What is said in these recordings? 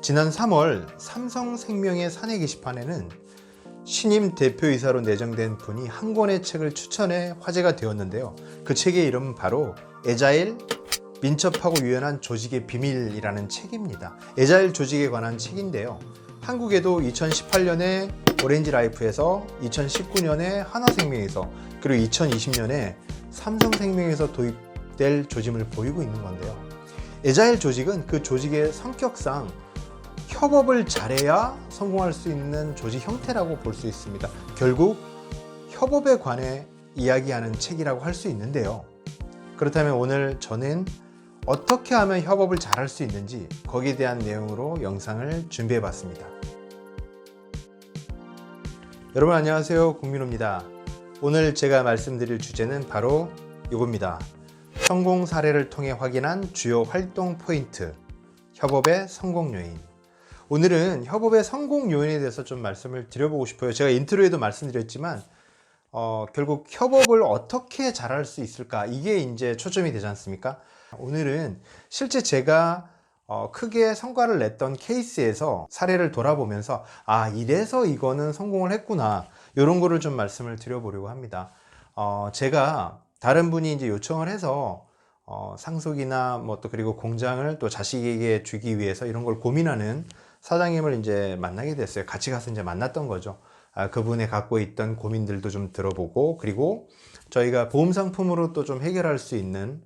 지난 3월 삼성생명의 사내 게시판에는 신임 대표이사로 내정된 분이 한 권의 책을 추천해 화제가 되었는데요. 그 책의 이름은 바로 애자일 민첩하고 유연한 조직의 비밀이라는 책입니다. 애자일 조직에 관한 책인데요. 한국에도 2018년에 오렌지라이프에서, 2019년에 하나생명에서, 그리고 2020년에 삼성생명에서 도입될 조짐을 보이고 있는 건데요. 애자일 조직은 그 조직의 성격상 협업을 잘해야 성공할 수 있는 조직 형태라고 볼 수 있습니다. 결국 협업에 관해 이야기하는 책이라고 할 수 있는데요. 그렇다면 오늘 저는 어떻게 하면 협업을 잘할 수 있는지 거기에 대한 내용으로 영상을 준비해 봤습니다. 여러분 안녕하세요, 국민호입니다. 오늘 제가 말씀드릴 주제는 바로 이겁니다. 성공 사례를 통해 확인한 주요 활동 포인트, 협업의 성공 요인. 오늘은 협업의 성공 요인에 대해서 좀 말씀을 드려보고 싶어요. 제가 인트로에도 말씀드렸지만 결국 협업을 어떻게 잘할 수 있을까, 이게 이제 초점이 되지 않습니까? 오늘은 실제 제가 크게 성과를 냈던 케이스에서 사례를 돌아보면서 이래서 이거는 성공을 했구나, 이런 거를 좀 말씀을 드려보려고 합니다. 제가 다른 분이 이제 요청을 해서 상속이나 또 그리고 공장을 또 자식에게 주기 위해서 이런 걸 고민하는 사장님을 이제 만나게 됐어요. 같이 가서 이제 만났던 거죠. 그분의 갖고 있던 고민들도 좀 들어보고, 그리고 저희가 보험 상품으로 또 좀 해결할 수 있는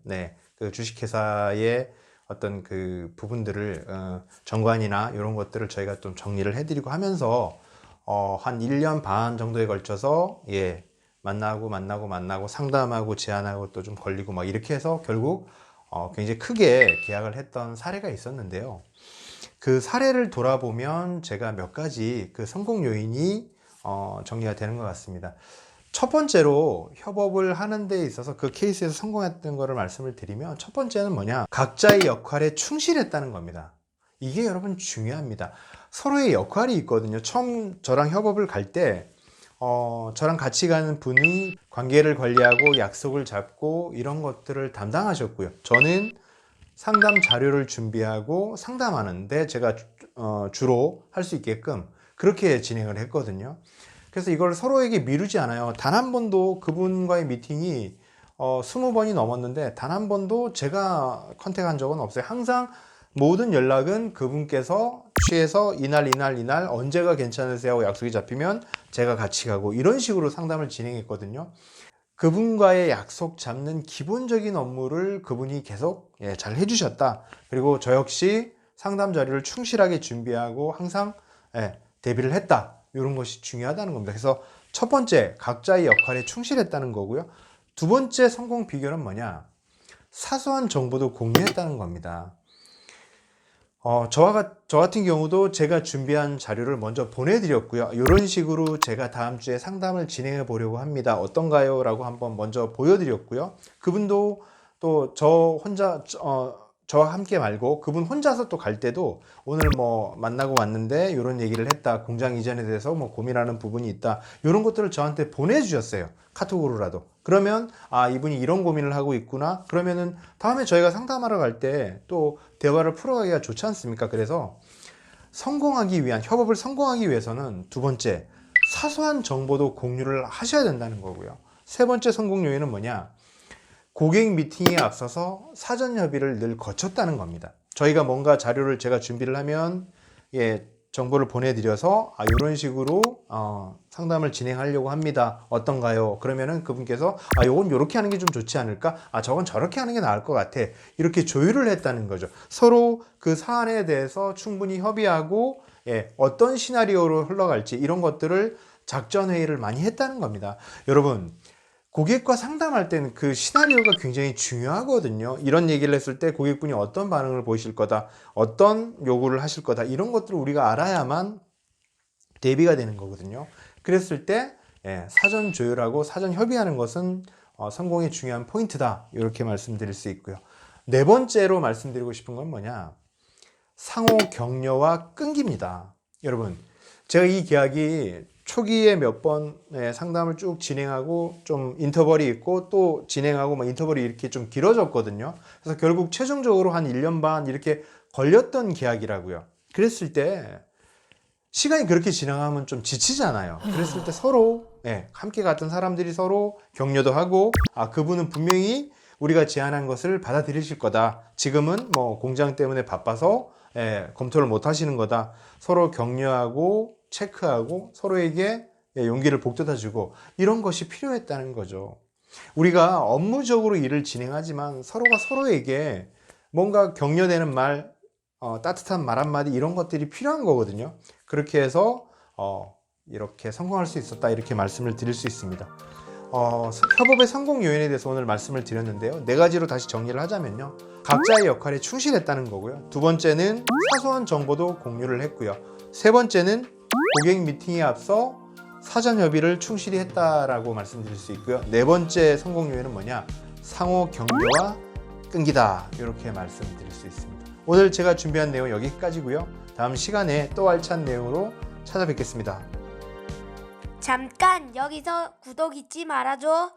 그 주식회사의 어떤 그 부분들을 정관이나 이런 것들을 저희가 좀 정리를 해드리고 하면서 한 1년 반 정도에 걸쳐서 만나고 상담하고 제안하고 또 좀 걸리고 막 이렇게 해서 결국 굉장히 크게 계약을 했던 사례가 있었는데요. 그 사례를 돌아보면 제가 몇 가지 그 성공 요인이 정리가 되는 것 같습니다. 첫 번째로 협업을 하는 데 있어서 그 케이스에서 성공했던 거를 말씀을 드리면, 첫 번째는 뭐냐, 각자의 역할에 충실했다는 겁니다. 이게 여러분 중요합니다. 서로의 역할이 있거든요. 처음 저랑 협업을 갈 때 저랑 같이 가는 분이 관계를 관리하고 약속을 잡고 이런 것들을 담당하셨고요. 저는 상담 자료를 준비하고 상담하는데 제가 주로 할 수 있게끔 그렇게 진행을 했거든요. 그래서 이걸 서로에게 미루지 않아요. 단 한 번도 그분과의 미팅이 20번이 넘었는데 단 한 번도 제가 컨택한 적은 없어요. 항상 모든 연락은 그분께서 취해서 이날 언제가 괜찮으세요 하고 약속이 잡히면 제가 같이 가고, 이런 식으로 상담을 진행했거든요. 그분과의 약속 잡는 기본적인 업무를 그분이 계속 잘 해주셨다. 그리고 저 역시 상담 자료를 충실하게 준비하고 항상 대비를 했다. 이런 것이 중요하다는 겁니다. 그래서 첫 번째, 각자의 역할에 충실했다는 거고요. 두 번째 성공 비결은 뭐냐? 사소한 정보도 공유했다는 겁니다. 저 같은 경우도 제가 준비한 자료를 먼저 보내드렸고요. 이런 식으로 제가 다음 주에 상담을 진행해 보려고 합니다. 어떤가요? 라고 한번 먼저 보여드렸고요. 그분도 또 저와 함께 말고 그분 혼자서 또 갈 때도 오늘 만나고 왔는데 이런 얘기를 했다, 공장 이전에 대해서 고민하는 부분이 있다, 이런 것들을 저한테 보내주셨어요. 카톡으로라도. 그러면 이분이 이런 고민을 하고 있구나, 그러면은 다음에 저희가 상담하러 갈 때 또 대화를 풀어가기가 좋지 않습니까? 그래서 협업을 성공하기 위해서는 두 번째, 사소한 정보도 공유를 하셔야 된다는 거고요. 세 번째 성공 요인은 뭐냐? 고객 미팅에 앞서서 사전 협의를 늘 거쳤다는 겁니다. 저희가 뭔가 자료를 제가 준비를 하면 정보를 보내드려서 이런 식으로 상담을 진행하려고 합니다. 어떤가요? 그러면은 그분께서 요건 이렇게 하는 게 좀 좋지 않을까? 저건 저렇게 하는 게 나을 것 같아. 이렇게 조율을 했다는 거죠. 서로 그 사안에 대해서 충분히 협의하고 어떤 시나리오로 흘러갈지 이런 것들을 작전 회의를 많이 했다는 겁니다. 여러분, 고객과 상담할 때는 그 시나리오가 굉장히 중요하거든요. 이런 얘기를 했을 때 고객분이 어떤 반응을 보이실 거다, 어떤 요구를 하실 거다, 이런 것들을 우리가 알아야만 대비가 되는 거거든요. 그랬을 때 사전 조율하고 사전 협의하는 것은 성공의 중요한 포인트다, 이렇게 말씀드릴 수 있고요. 네 번째로 말씀드리고 싶은 건 뭐냐, 상호 격려와 끈기입니다. 여러분, 제가 이 계약이 초기에 몇 번 상담을 쭉 진행하고 좀 인터벌이 있고 또 진행하고 인터벌이 이렇게 좀 길어졌거든요. 그래서 결국 최종적으로 한 1년 반 이렇게 걸렸던 계약이라고요. 그랬을 때 시간이 그렇게 지나가면 좀 지치잖아요. 그랬을 때 서로 함께 갔던 사람들이 서로 격려도 하고 그분은 분명히 우리가 제안한 것을 받아들이실 거다. 지금은 뭐 공장 때문에 바빠서 검토를 못 하시는 거다. 서로 격려하고 체크하고 서로에게 용기를 북돋아주고 이런 것이 필요했다는 거죠. 우리가 업무적으로 일을 진행하지만 서로가 서로에게 뭔가 격려되는 말, 따뜻한 말 한마디 이런 것들이 필요한 거거든요. 그렇게 해서 이렇게 성공할 수 있었다 이렇게 말씀을 드릴 수 있습니다. 협업의 성공 요인에 대해서 오늘 말씀을 드렸는데요. 네 가지로 다시 정리를 하자면요. 각자의 역할에 충실했다는 거고요. 두 번째는 사소한 정보도 공유를 했고요. 세 번째는 고객 미팅에 앞서 사전 협의를 충실히 했다라고 말씀드릴 수 있고요. 네 번째 성공 요인은 뭐냐? 상호 격려와 끈기다 이렇게 말씀드릴 수 있습니다. 오늘 제가 준비한 내용 여기까지고요. 다음 시간에 또 알찬 내용으로 찾아뵙겠습니다. 잠깐 여기서 구독 잊지 말아줘.